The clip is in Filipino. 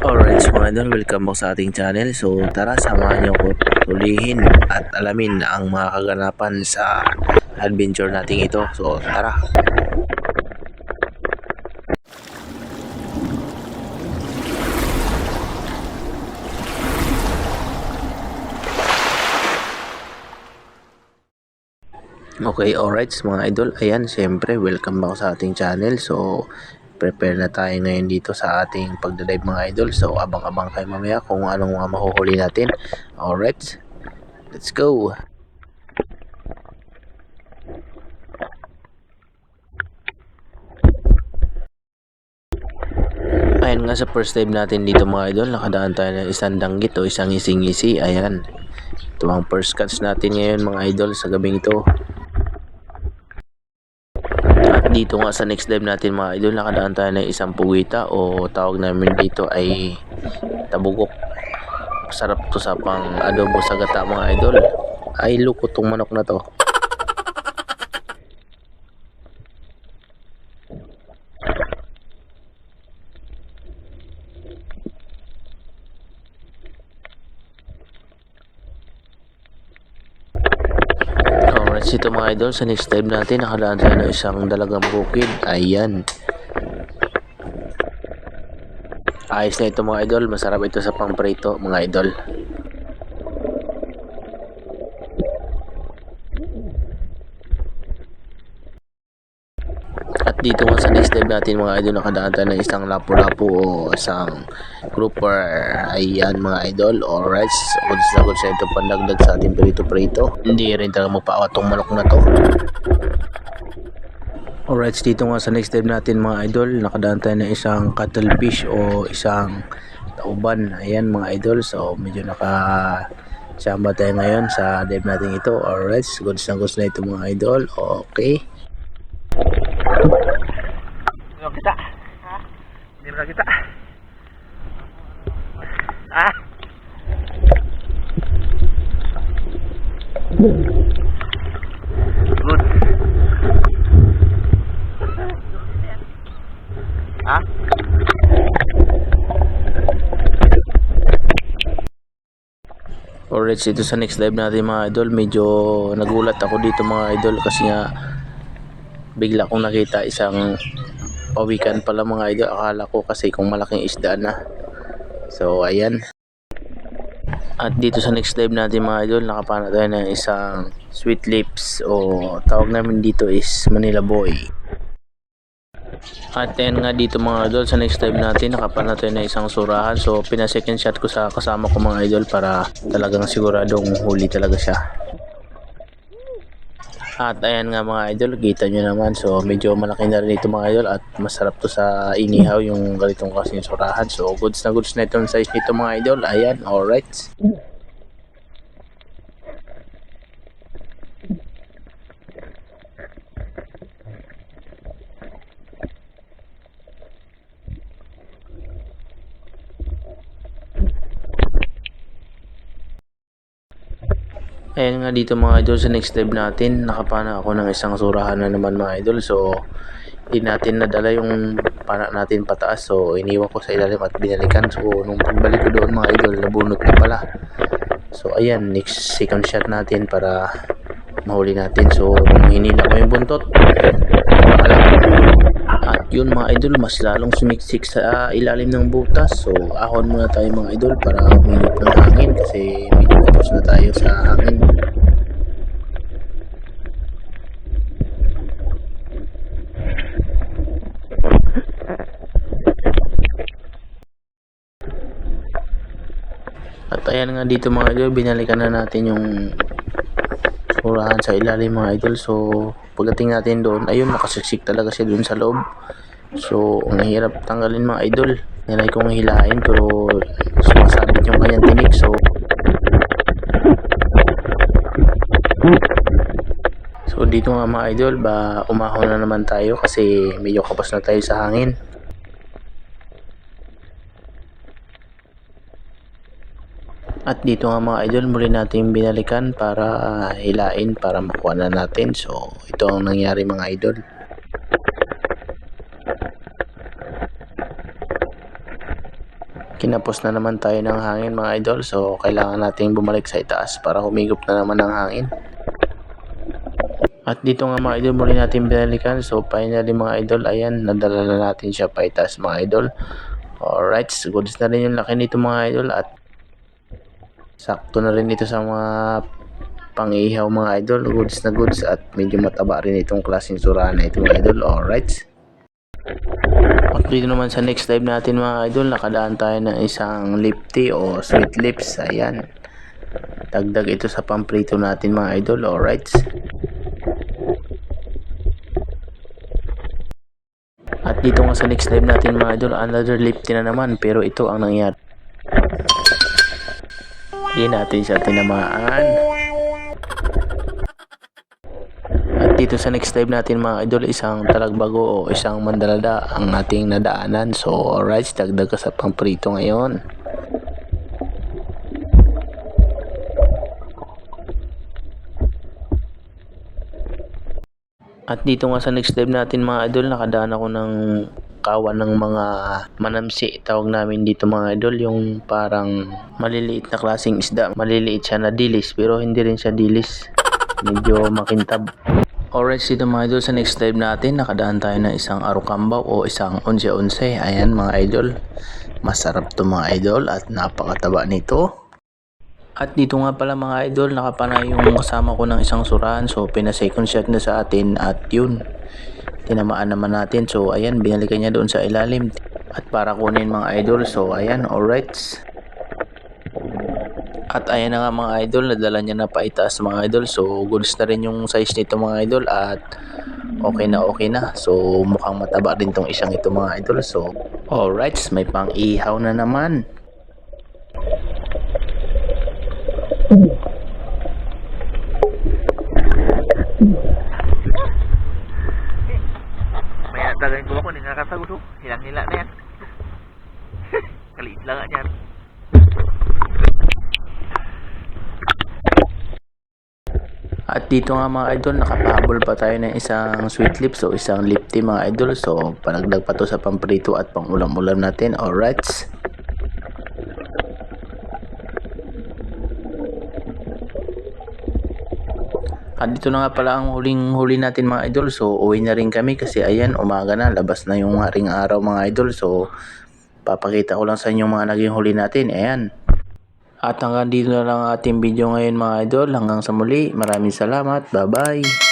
Alright mga idol, welcome back sa ating channel. So tara, samahan niyo ko tulihin at alamin ang mga kaganapan sa adventure nating ito. So tara. Okay, alright mga idol. Ayan, siyempre welcome back sa ating channel. So prepare na tayo ngayon dito sa ating pagdadive mga idol. So abang-abang kayo mamaya kung anong mga mahuhuli natin. Alright, let's go. Ayan nga, sa first dive natin dito mga idol, nakadaan tayo ng isang danggit o isang ising-isi. Ayan, ito ang first catch natin ngayon mga idol sa gabing ito. At dito nga sa next dive natin mga idol, nakadaan tayo ng isang puwita o tawag namin dito ay tabugok. Sarap to sa pang adobo sa gata mga idol. Ay lukot tong manok na to. Alright, ito mga idol, sa next dive natin nakadaan tayo ng isang dalagang bukid. Ayan, ayos na ito mga idol, masarap ito sa pang prito mga idol. At dito nga sa next dive natin mga idol, nakadaan tayo ng isang lapu-lapu o isang grouper. Ayan mga idol, alright, goods na goods na ito pandagdag sa ating prito-prito. Hindi rin talaga magpaawat tong manok na to. Alright, dito nga sa next dive natin mga idol, nakadaan tayo ng isang cuttlefish o isang tauban. Ayan mga idol, so medyo nakasamba tayo ngayon sa dive natin ito. Alright, goods na ito mga idol. Okay. Hindi kita. Ha? Hindi mo kita. Ah. Good. Ha? Alright, ito sa next dive natin mga idol, medyo nagulat ako dito mga idol kasi nga bigla kong nakita isang pawikan pala mga idol. Akala ko kasi kung malaking isda na. So ayan. At dito sa next dive natin mga idol, nakapana tayo ng isang sweet lips o tawag namin dito is Manila Boy. At then nga dito mga idol, sa next dive natin nakapana tayo ng isang surahan. So pina-second shot ko sa kasama ko mga idol para talagang siguradong huli talaga siya. At ayan nga mga idol, kita nyo naman, so medyo malaki na rin ito mga idol at masarap to sa inihaw yung ganitong klaseng surahan. So goods na itong size nito mga idol. Ayan, alright. Ayan nga dito mga idol, sa next dive natin nakapana ako ng isang surahan na naman mga idol. So hindi natin nadala yung pana natin pataas, so iniwan ko sa ilalim at binalikan. So nung pagbalik ko doon mga idol, nabunot na pala. So ayan, next second shot natin para mahuli natin. So hinila ko yung buntot, at yun mga idol, mas lalong sumiksik sa ilalim ng butas. So ahon muna tayo mga idol para humilip ng hangin kasi medyo kapos na tayo sa hangin. At ayan nga dito mga idol, binalikan na natin yung surahan sa ilalim mga idol. So pagdating natin doon, ayun, nakasiksik talaga siya doon sa loob. So ang hirap tanggalin mga idol, nilay kong hilain pero sumasabit yung kanyang tinik. So dito nga mga idol, ba umahon na naman tayo kasi medyo kapos na tayo sa hangin. At dito nga mga idol, muli natin binalikan para hilain para makuha na natin. So ito ang nangyari mga idol. Kinapos na naman tayo ng hangin mga idol. So kailangan nating bumalik sa itaas para humigop na naman ng hangin. At dito nga mga idol muli natin binalikan. So finally mga idol, ayan, nadala na natin siya pa itaas mga idol. Alright, goods na rin yung laki nito mga idol at sakto na rin ito sa mga pang-ihaw mga idol. Goods na goods at medyo mataba rin itong klaseng sura na ito mga idol. Alright. At dito naman sa next dive natin mga idol, nakadaan tayo ng isang lifty o sweet lips. Ayan. Dagdag ito sa pamprito natin mga idol. Alright. At dito nga sa next dive natin mga idol, another lifty na naman, pero ito ang nangyari. Hindi natin siya tinamaan. At dito sa next dive natin mga idol, isang talagbago o isang mandalada ang ating nadaanan. So alright, dagdag ka sa pamprito ngayon. At dito nga sa next dive natin mga idol, nakadaan ako ng kawan ng mga manamsi, tawag namin dito mga idol, yung parang maliliit na klaseng isda. Maliliit siya na dilis pero hindi rin siya dilis, medyo makintab. Alright, dito mga idol sa next dive natin, nakadaan tayo ng isang arukambaw o isang 11-11. Ayan mga idol, masarap to mga idol at napakataba nito. At dito nga pala mga idol, nakapanay yung kasama ko ng isang surahan. So pina-second shot na sa atin at yun, tinamaan naman natin. So ayan, binalikan niya doon sa ilalim at para kunin mga idol. So ayan, alright. At ayan na nga mga idol, nadala niya na pa itaas mga idol. So goods na rin yung size nito mga idol at okay na. So mukhang mataba din tong isang ito mga idol. So alright, may pang ihaw na naman. May natagan ko ako, nakakasagot ho. Hilang-hila na yan. Kaliit lang nga yan. At dito nga mga idol, nakapahabol pa tayo ng isang sweet lips o isang lifty mga idol. So panagdag pa to sa pamprito at pang ulam-ulam natin. Alright. At dito na nga pala ang huling-huli natin mga idol. So uwi na rin kami kasi ayan, umaga na, labas na yung haring araw mga idol. So papakita ko lang sa inyo mga naging huli natin. Ayan. At hanggang dito na lang ating video ngayon mga idol. Hanggang sa muli, maraming salamat. Bye bye.